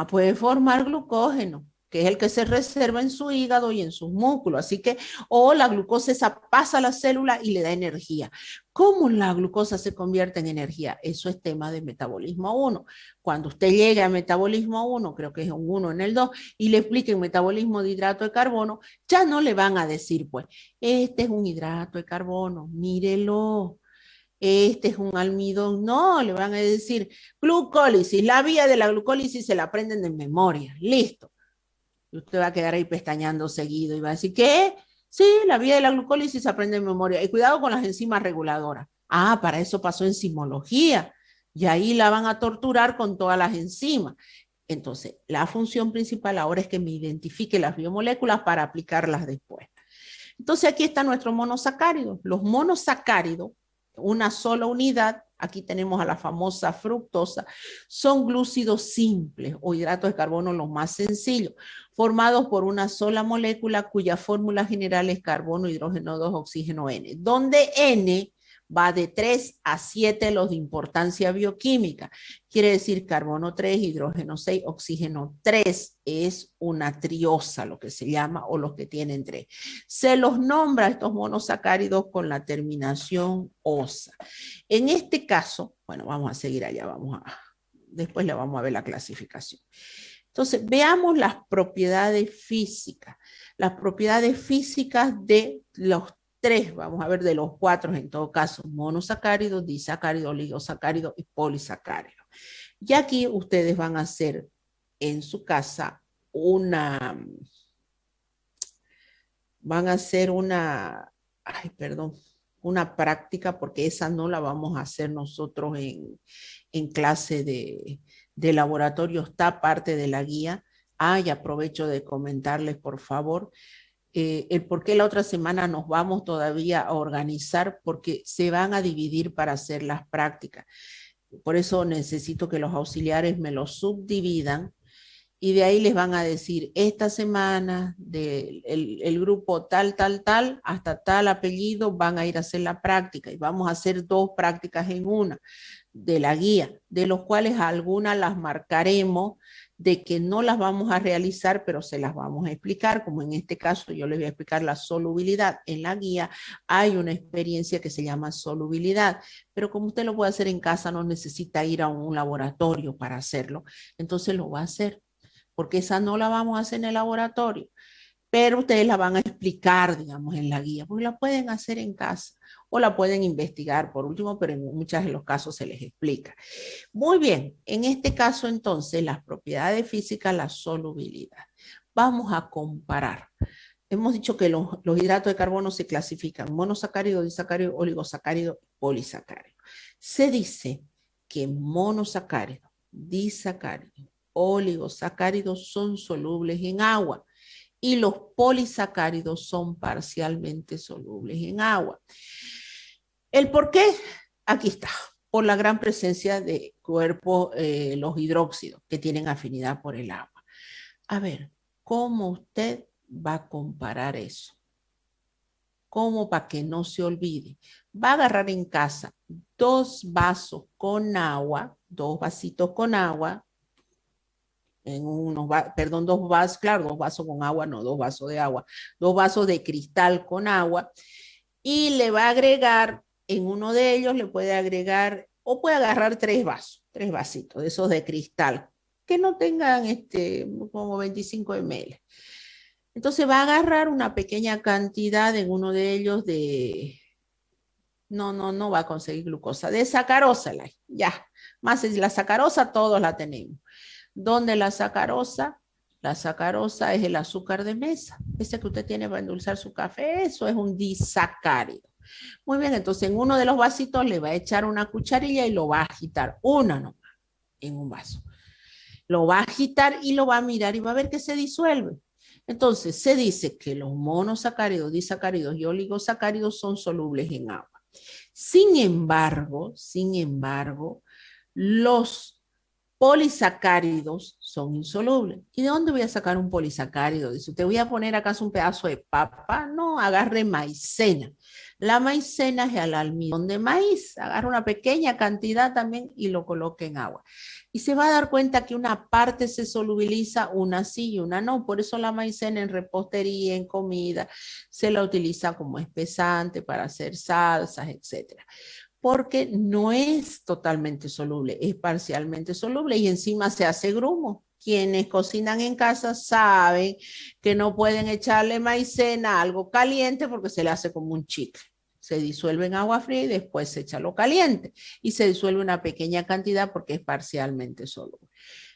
Puede formar glucógeno, que es el que se reserva en su hígado y en sus músculos. Así que, o la glucosa esa pasa a la célula y le da energía. ¿Cómo la glucosa se convierte en energía? Eso es tema de metabolismo 1. Cuando usted llegue a metabolismo 1, creo que es un 1 en el 2, y le expliquen metabolismo de hidrato de carbono, ya no le van a decir, pues, este es un hidrato de carbono, mírelo. Este es un almidón, no, le van a decir glucólisis, la vía de la glucólisis se la aprenden de memoria, listo. Y usted va a quedar ahí pestañando seguido y va a decir, ¿qué? Sí, la vía de la glucólisis se aprende de memoria. Y cuidado con las enzimas reguladoras. Para eso pasó enzimología. Y ahí la van a torturar con todas las enzimas. Entonces, la función principal ahora es que me identifique las biomoléculas para aplicarlas después. Entonces, aquí está nuestro monosacárido. Los monosacáridos, una sola unidad, aquí tenemos a la famosa fructosa, son glúcidos simples o hidratos de carbono los más sencillos, formados por una sola molécula cuya fórmula general es carbono, hidrógeno 2, oxígeno N, donde N va de 3 a 7 los de importancia bioquímica. Quiere decir carbono 3, hidrógeno 6, oxígeno 3. Es una triosa lo que se llama, o los que tienen 3. Se los nombra a estos monosacáridos con la terminación osa. En este caso, bueno, vamos a seguir allá, después le vamos a ver la clasificación. Entonces, veamos las propiedades físicas. Las propiedades físicas de los 3, vamos a ver de los 4 en todo caso, monosacáridos, disacáridos, oligosacáridos y polisacáridos. Y aquí ustedes van a hacer en su casa van a hacer ay, perdón, una práctica, porque esa no la vamos a hacer nosotros en clase de laboratorio, está parte de la guía. Y aprovecho de comentarles, por favor, el por qué la otra semana nos vamos todavía a organizar, porque se van a dividir para hacer las prácticas. Por eso necesito que los auxiliares me lo subdividan y de ahí les van a decir, esta semana el grupo tal, tal, tal, hasta tal apellido van a ir a hacer la práctica y vamos a hacer 2 prácticas en una de la guía, de los cuales algunas las marcaremos de que no las vamos a realizar, pero se las vamos a explicar, como en este caso yo les voy a explicar la solubilidad. En la guía hay una experiencia que se llama solubilidad, pero como usted lo puede hacer en casa, no necesita ir a un laboratorio para hacerlo, entonces lo va a hacer, porque esa no la vamos a hacer en el laboratorio, pero ustedes la van a explicar, digamos, en la guía, porque la pueden hacer en casa o la pueden investigar por último, pero en muchos de los casos se les explica. Muy bien, en este caso entonces las propiedades físicas, la solubilidad. Vamos a comparar. Hemos dicho que los hidratos de carbono se clasifican monosacárido, disacárido, oligosacárido, polisacárido. Se dice que monosacárido, disacárido, oligosacáridos son solubles en agua y los polisacáridos son parcialmente solubles en agua. ¿El por qué? Aquí está, por la gran presencia de cuerpos, los hidróxidos, que tienen afinidad por el agua. A ver, ¿cómo usted va a comparar eso? ¿Cómo para que no se olvide? Va a agarrar en casa 2 vasos con agua, 2 vasitos con agua, perdón, 2 vasos, claro, 2 vasos con agua, no 2 vasos de agua, 2 vasos de cristal con agua, y le va a agregar, en uno de ellos le puede agregar, o puede agarrar 3 vasos, 3 vasitos de esos de cristal, que no tengan como 25 ml. Entonces va a agarrar una pequeña cantidad en uno de ellos no va a conseguir glucosa, de sacarosa, ya, más la sacarosa todos la tenemos. ¿Dónde la sacarosa? La sacarosa es el azúcar de mesa, ese que usted tiene para endulzar su café, eso es un disacárido. Muy bien, entonces en uno de los vasitos le va a echar una cucharilla y lo va a agitar, una nomás, en un vaso. Lo va a agitar y lo va a mirar y va a ver que se disuelve. Entonces se dice que los monosacáridos, disacáridos y oligosacáridos son solubles en agua. Sin embargo, los polisacáridos son insolubles. ¿Y de dónde voy a sacar un polisacárido? Dice, ¿te voy a poner acaso un pedazo de papa? No, agarre maicena. La maicena es el almidón de maíz. Agarra una pequeña cantidad también y lo coloque en agua. Y se va a dar cuenta que una parte se solubiliza, una sí y una no. Por eso la maicena en repostería, en comida, se la utiliza como espesante para hacer salsas, etcétera, porque no es totalmente soluble, es parcialmente soluble y encima se hace grumo. Quienes cocinan en casa saben que no pueden echarle maicena a algo caliente porque se le hace como un chicle. Se disuelve en agua fría y después se echa lo caliente y se disuelve una pequeña cantidad porque es parcialmente soluble.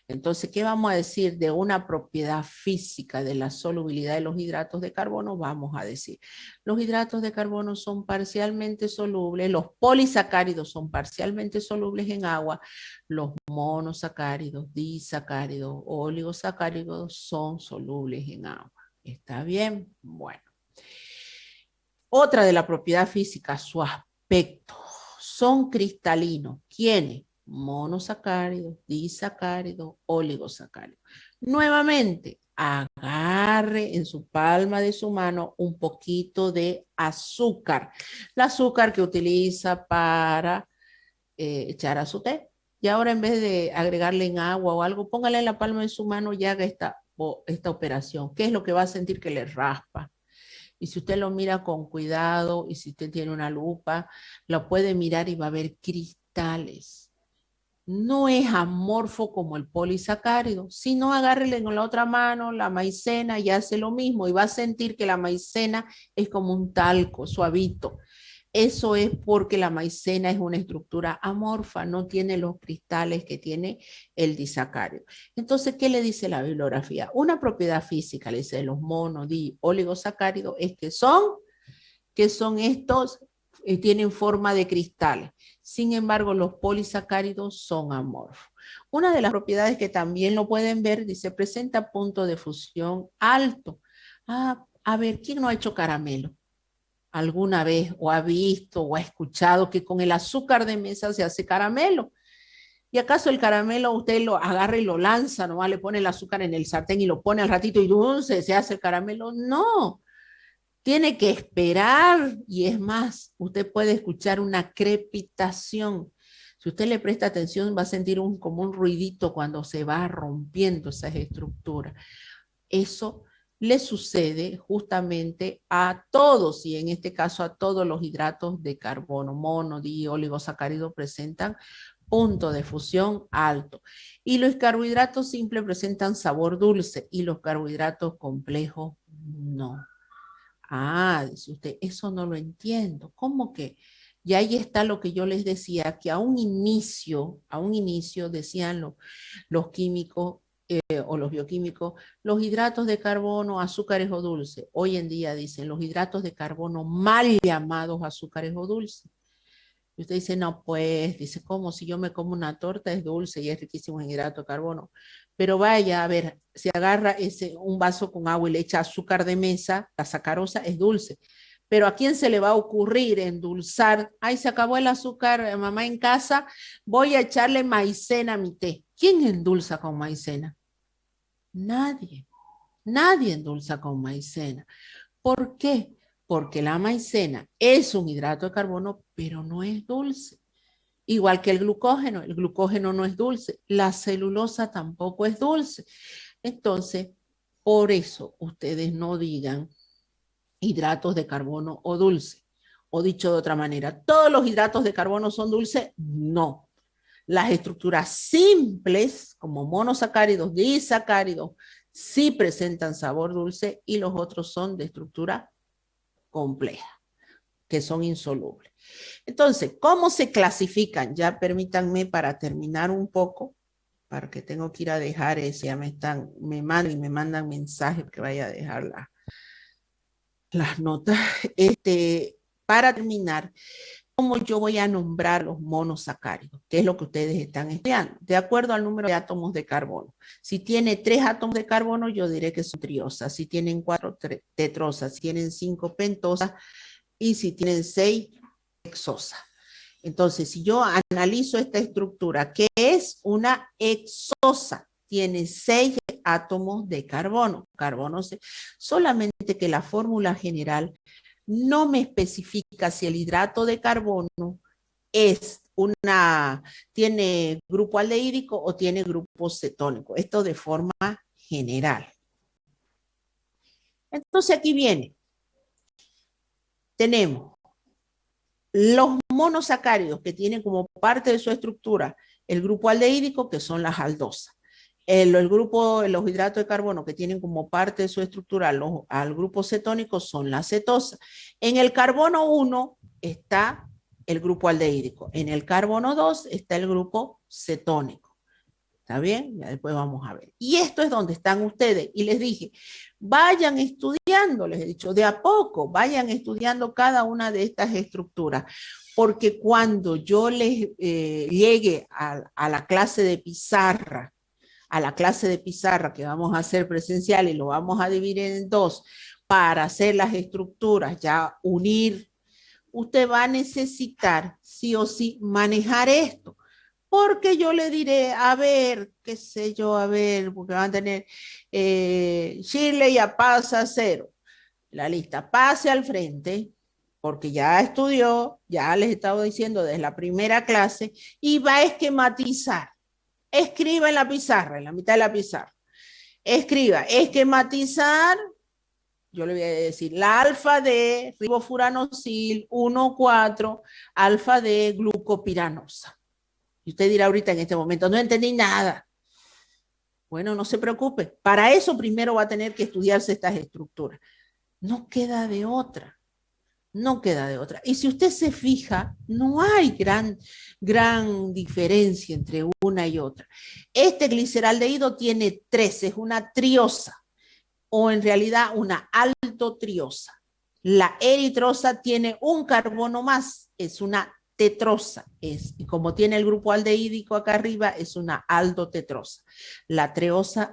Entonces, ¿qué vamos a decir de una propiedad física de la solubilidad de los hidratos de carbono? Vamos a decir, los hidratos de carbono son parcialmente solubles, los polisacáridos son parcialmente solubles en agua, los monosacáridos, disacáridos, oligosacáridos son solubles en agua. ¿Está bien? Bueno. Otra de la propiedad física, su aspecto. Son cristalinos. ¿Quiénes? Monosacáridos, disacáridos, oligosacáridos. Nuevamente, agarre en su palma de su mano un poquito de azúcar. El azúcar que utiliza para echar a su té. Y ahora en vez de agregarle en agua o algo, póngale en la palma de su mano y haga esta operación. ¿Qué es lo que va a sentir que le raspa? Y si usted lo mira con cuidado y si usted tiene una lupa, lo puede mirar y va a ver cristales. No es amorfo como el polisacárido, sino agárrele en la otra mano la maicena y hace lo mismo y va a sentir que la maicena es como un talco suavito. Eso es porque la maicena es una estructura amorfa, no tiene los cristales que tiene el disacárido. Entonces, ¿qué le dice la bibliografía? Una propiedad física, le dice, los mono-di-oligosacáridos es que son estos, tienen forma de cristales. Sin embargo, los polisacáridos son amorfos. Una de las propiedades que también lo pueden ver, dice, presenta punto de fusión alto. A ver, ¿quién no ha hecho caramelo alguna vez o ha visto o ha escuchado que con el azúcar de mesa se hace caramelo? ¿Y acaso el caramelo usted lo agarra y lo lanza, nomás le pone el azúcar en el sartén y lo pone al ratito y dulce, se hace el caramelo? No, tiene que esperar y es más, usted puede escuchar una crepitación. Si usted le presta atención va a sentir como un ruidito cuando se va rompiendo esas estructuras. Eso le sucede justamente a todos, y en este caso a todos los hidratos de carbono, mono, di, oligosacáridos presentan punto de fusión alto. Y los carbohidratos simples presentan sabor dulce y los carbohidratos complejos no. Dice usted, eso no lo entiendo. ¿Cómo que? Y ahí está lo que yo les decía, que a un inicio decían los químicos o los bioquímicos, los hidratos de carbono, azúcares o dulces. Hoy en día dicen los hidratos de carbono mal llamados azúcares o dulces. Y usted dice, no, pues, dice, ¿cómo? Si yo me como una torta es dulce y es riquísimo en hidrato de carbono. Pero vaya, a ver, si agarra un vaso con agua y le echa azúcar de mesa, la sacarosa es dulce. Pero ¿a quién se le va a ocurrir endulzar? Ay, se acabó el azúcar, mamá, en casa, voy a echarle maicena a mi té. ¿Quién endulza con maicena? Nadie. Nadie endulza con maicena. ¿Por qué? Porque la maicena es un hidrato de carbono, pero no es dulce. Igual que el glucógeno no es dulce, la celulosa tampoco es dulce. Entonces, por eso ustedes no digan hidratos de carbono o dulce. O dicho de otra manera, ¿todos los hidratos de carbono son dulces? No. Las estructuras simples, como monosacáridos, disacáridos, sí presentan sabor dulce y los otros son de estructura compleja, que son insolubles. Entonces, ¿cómo se clasifican? Ya permítanme para terminar un poco, para que tengo que ir a dejar ese, ya me mandan mensajes que vaya a dejar las notas. Para terminar, ¿cómo yo voy a nombrar los monosacáridos? ¿Qué es lo que ustedes están estudiando? De acuerdo al número de átomos de carbono. Si tiene 3 átomos de carbono, yo diré que son triosas. Si tienen 4, tetrosas. Si tienen 5, pentosas. Y si tienen 6, hexosas. Entonces, si yo analizo esta estructura, ¿qué es una hexosa? Tiene 6 átomos de carbono. Solamente que la fórmula general no me especifica si el hidrato de carbono tiene grupo aldehídico o tiene grupo cetónico. Esto de forma general. Entonces aquí viene. Tenemos los monosacáridos que tienen como parte de su estructura el grupo aldehídico, que son las aldosas. Los hidratos de carbono que tienen como parte de su estructura al grupo cetónico son las cetosas. En el carbono 1 está el grupo aldehídico. En el carbono 2 está el grupo cetónico. ¿Está bien? Ya después vamos a ver. Y esto es donde están ustedes. Y les dije, vayan estudiando, les he dicho, de a poco, vayan estudiando cada una de estas estructuras. Porque cuando yo les llegue a la clase de pizarra, que vamos a hacer presencial y lo vamos a dividir en 2 para hacer las estructuras, ya unir, usted va a necesitar sí o sí manejar esto. Porque yo le diré, a ver, qué sé yo, a ver, porque van a tener Shirley a pasa 0. La lista, pase al frente, porque ya estudió, ya les he estado diciendo desde la primera clase, y va a esquematizar. Escriba en la pizarra, en la mitad de la pizarra. Escriba, esquematizar, yo le voy a decir, la alfa de ribofuranosil 1,4, alfa de glucopiranosa. Y usted dirá ahorita en este momento, no entendí nada. Bueno, no se preocupe. Para eso primero va a tener que estudiarse estas estructuras. No queda de otra. No queda de otra. Y si usted se fija, no hay gran diferencia entre una y otra. Este gliceraldehído tiene 3, es una triosa, o en realidad una aldotriosa. La eritrosa tiene un carbono más, es una tetrosa, y como tiene el grupo aldehídico acá arriba, es una aldotetrosa. La treosa,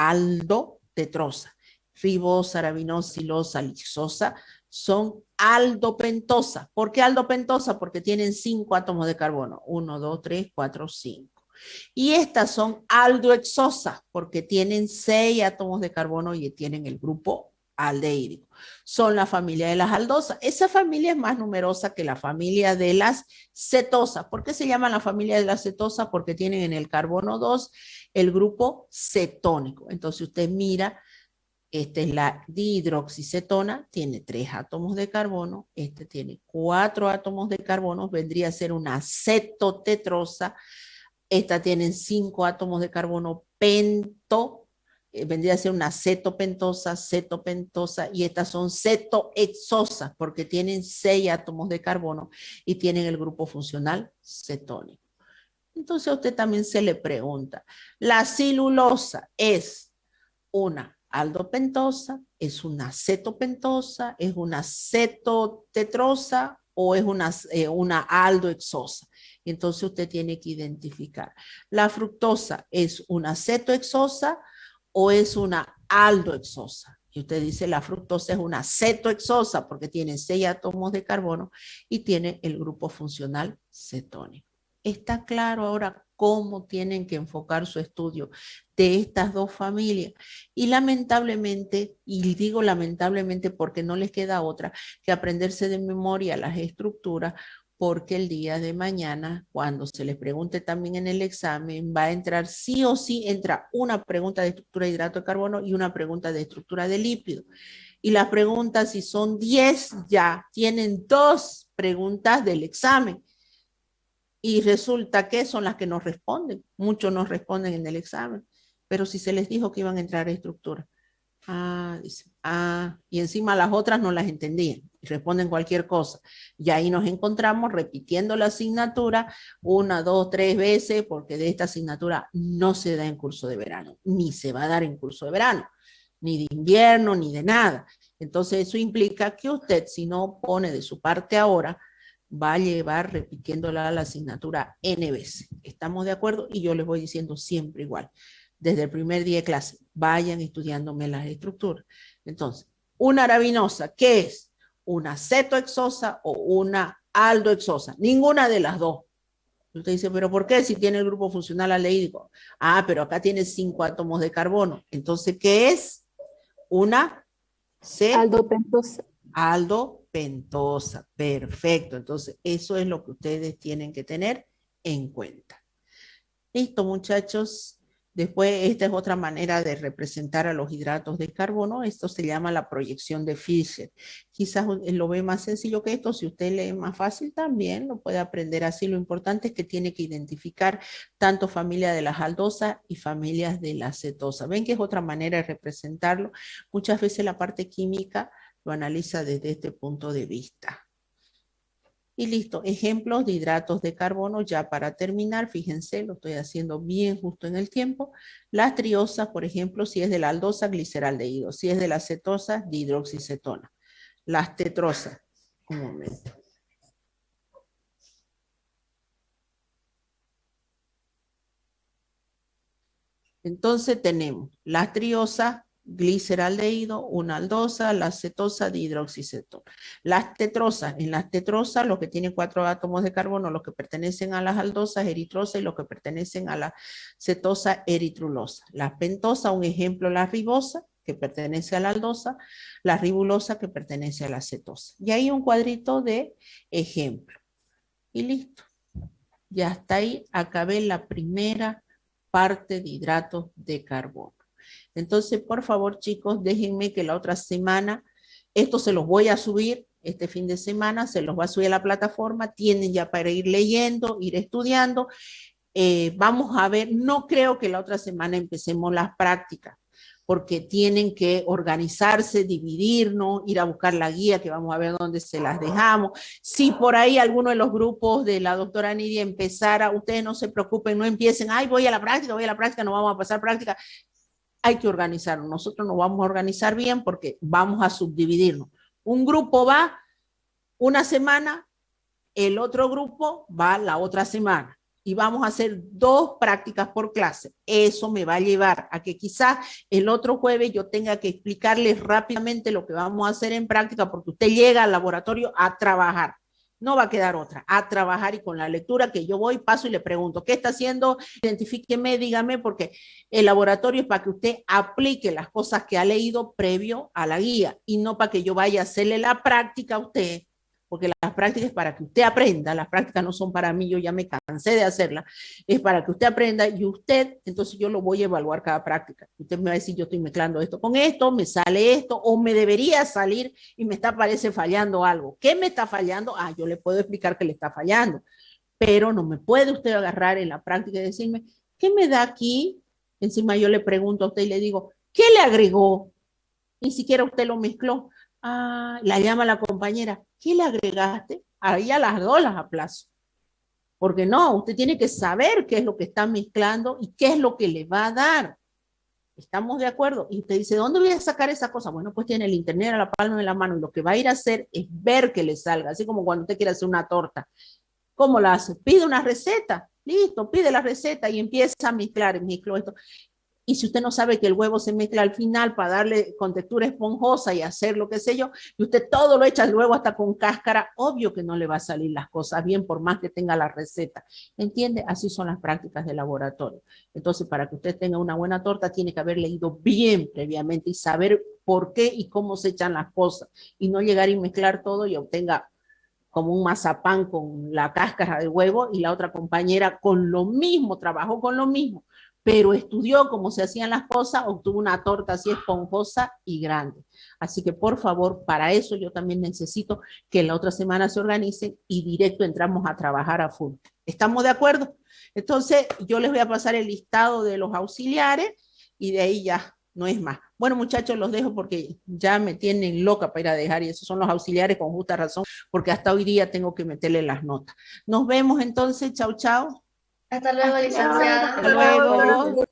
aldotetrosa. Ribosa, arabinosa, silosa, lisosa, son aldopentosa. ¿Por qué aldopentosa? Porque tienen 5 átomos de carbono. 1, 2, 3, 4, 5. Y estas son aldohexosas porque tienen 6 átomos de carbono y tienen el grupo aldehídico. Son la familia de las aldosas. Esa familia es más numerosa que la familia de las cetosas. ¿Por qué se llaman la familia de las cetosas? Porque tienen en el carbono 2 el grupo cetónico. Entonces usted mira, esta es la dihidroxicetona, tiene 3 átomos de carbono, este tiene 4 átomos de carbono, vendría a ser una cetotetrosa. Esta tiene 5 átomos de carbono pento, vendría a ser una cetopentosa, y estas son cetohexosas porque tienen 6 átomos de carbono y tienen el grupo funcional cetónico. Entonces a usted también se le pregunta, ¿la celulosa es una aldopentosa, es una cetopentosa, es una cetotetrosa o es una aldohexosa? Entonces usted tiene que identificar, ¿la fructosa es una cetohexosa o es una aldohexosa? Y usted dice, la fructosa es una cetohexosa porque tiene 6 átomos de carbono y tiene el grupo funcional cetónico. ¿Está claro ahora cómo tienen que enfocar su estudio de estas dos familias? Y lamentablemente, y digo lamentablemente porque no les queda otra que aprenderse de memoria las estructuras, porque el día de mañana, cuando se les pregunte también en el examen, va a entrar sí o sí, entra una pregunta de estructura de hidrato de carbono y una pregunta de estructura de lípido. Y las preguntas, si son 10, ya tienen 2 preguntas del examen. Y resulta que son las que nos responden. Muchos nos responden en el examen. Pero si se les dijo que iban a entrar a estructura. Dice, y encima las otras no las entendían. Y responden cualquier cosa. Y ahí nos encontramos repitiendo la asignatura 1, 2, 3 veces, porque de esta asignatura no se da en curso de verano, ni se va a dar en curso de verano, ni de invierno, ni de nada. Entonces eso implica que usted, si no pone de su parte ahora, va a llevar repitiéndola la asignatura N veces. ¿Estamos de acuerdo? Y yo les voy diciendo siempre igual. Desde el primer día de clase, vayan estudiándome las estructuras. Entonces, una arabinosa, ¿qué es? ¿Una cetohexosa o una aldohexosa? Ninguna de las dos. Usted dice, ¿pero por qué? Si tiene el grupo funcional aldehídico. Pero acá tiene 5 átomos de carbono. Entonces, ¿qué es? Una aldopentosa. Aldopentosa, perfecto. Entonces, eso es lo que ustedes tienen que tener en cuenta. Listo, muchachos. Después, esta es otra manera de representar a los hidratos de carbono. Esto se llama la proyección de Fischer. Quizás lo ve más sencillo que esto. Si usted lee más fácil, también lo puede aprender así. Lo importante es que tiene que identificar tanto familia de las aldosas y familias de la cetosa. ¿Ven que es otra manera de representarlo? Muchas veces la parte química lo analiza desde este punto de vista. Y listo, ejemplos de hidratos de carbono, ya para terminar, fíjense, lo estoy haciendo bien justo en el tiempo. Las triosas, por ejemplo, si es de la aldosa, gliceraldehído. Si es de la cetosa, dihidroxicetona. Las tetrosas, un momento. Entonces tenemos las triosas, gliceraldehído, una aldosa, la cetosa, dihidroxicetona. Las tetrosas, en las tetrosas, los que tienen 4 átomos de carbono, los que pertenecen a las aldosas, eritrosa, y los que pertenecen a la cetosa, eritrulosa. Las pentosas, un ejemplo, la ribosa, que pertenece a la aldosa, la ribulosa, que pertenece a la cetosa. Y ahí un cuadrito de ejemplo. Y listo. Ya hasta ahí acabé la primera parte de hidratos de carbono. Entonces, por favor, chicos, déjenme que la otra semana, esto se los voy a subir, este fin de semana, se los va a subir a la plataforma, tienen ya para ir leyendo, ir estudiando. Vamos a ver, no creo que la otra semana empecemos las prácticas, porque tienen que organizarse, dividirnos, ir a buscar la guía, que vamos a ver dónde se las dejamos. Si por ahí alguno de los grupos de la doctora Nidia empezara, ustedes no se preocupen, no empiecen, ay, voy a la práctica, no vamos a pasar práctica. Hay que organizarnos, nosotros nos vamos a organizar bien porque vamos a subdividirnos. Un grupo va una semana, el otro grupo va la otra semana y vamos a hacer 2 prácticas por clase. Eso me va a llevar a que quizás el otro jueves yo tenga que explicarles rápidamente lo que vamos a hacer en práctica, porque usted llega al laboratorio a trabajar. No va a quedar otra, a trabajar, y con la lectura que yo voy, paso y le pregunto, ¿qué está haciendo? Identifíqueme, dígame, porque el laboratorio es para que usted aplique las cosas que ha leído previo a la guía, y no para que yo vaya a hacerle la práctica a usted, porque las prácticas es para que usted aprenda, las prácticas no son para mí, yo ya me cansé de hacerlas, es para que usted aprenda, y usted, entonces yo lo voy a evaluar cada práctica. Usted me va a decir, yo estoy mezclando esto con esto, me sale esto, o me debería salir y me parece fallando algo. ¿Qué me está fallando? Ah, yo le puedo explicar que le está fallando, pero no me puede usted agarrar en la práctica y decirme, ¿qué me da aquí? Encima yo le pregunto a usted y le digo, ¿qué le agregó? Ni siquiera usted lo mezcló. Ah, la llama la compañera, ¿qué le agregaste? Ahí a las 2 las aplazo. Porque no, usted tiene que saber qué es lo que está mezclando y qué es lo que le va a dar. ¿Estamos de acuerdo? Y usted dice, ¿dónde voy a sacar esa cosa? Bueno, pues tiene el internet a la palma de la mano, y lo que va a ir a hacer es ver que le salga, así como cuando usted quiere hacer una torta. ¿Cómo la hace? Pide una receta, listo, pide la receta y empieza a mezclar, mezclo esto. Y si usted no sabe que el huevo se mezcla al final para darle con textura esponjosa y hacer lo que sé yo, y usted todo lo echa luego hasta con cáscara, obvio que no le va a salir las cosas bien por más que tenga la receta. ¿Entiende? Así son las prácticas de laboratorio. Entonces, para que usted tenga una buena torta, tiene que haber leído bien previamente y saber por qué y cómo se echan las cosas, y no llegar y mezclar todo y obtenga como un mazapán con la cáscara de huevo, y la otra compañera con lo mismo, trabajó con lo mismo, pero estudió cómo se hacían las cosas, obtuvo una torta así esponjosa y grande. Así que por favor, para eso yo también necesito que la otra semana se organicen y directo entramos a trabajar a full. ¿Estamos de acuerdo? Entonces yo les voy a pasar el listado de los auxiliares y de ahí ya no es más. Bueno, muchachos, los dejo porque ya me tienen loca para ir a dejar, y esos son los auxiliares con justa razón, porque hasta hoy día tengo que meterle las notas. Nos vemos entonces, chau, chau. Hasta luego, licenciada. Hasta luego.